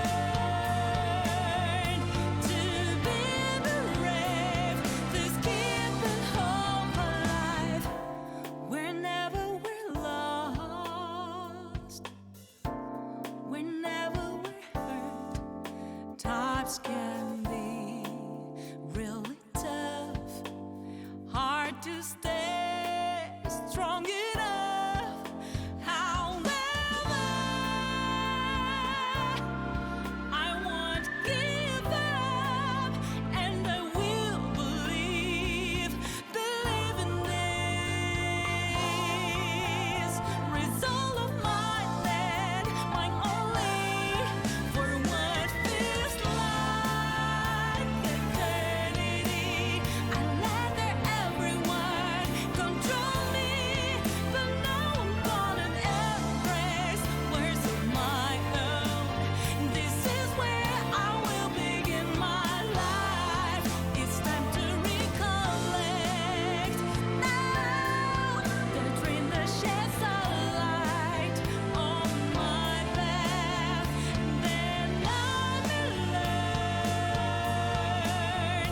to be brave, this keeping hope alive. Whenever we're lost, whenever we're hurt, times can be really tough. Hard to stay strong enough. However, I won't give up, and I will believe in this result of my land, mine only, for what feels like eternity. I let their every word control me, but now I'm gonna embrace words of my own. This is where I will begin my life. It's time to recollect now the dream that sheds a light on my path. Then I may learn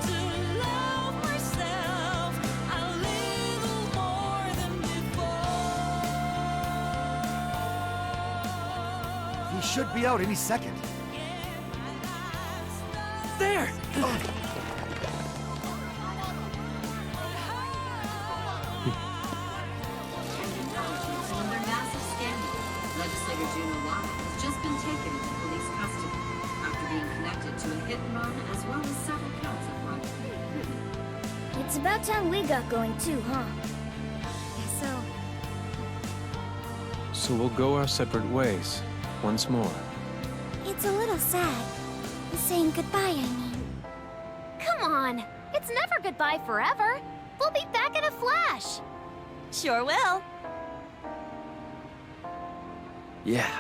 to love myself a little more than before. He should be out any second. There! Under massive scandal, legislator June Owada has just been taken into police custody after being connected to a hit and run as well as several counts of robbery. It's about time we got going too, huh? So we'll go our separate ways once more. It's a little sad. Saying goodbye, I mean. Come on! It's never goodbye forever! We'll be back in a flash! Sure will. Yeah.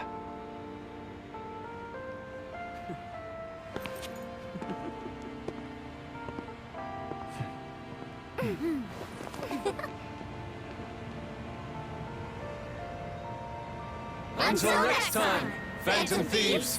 Until next time, Phantom Thieves!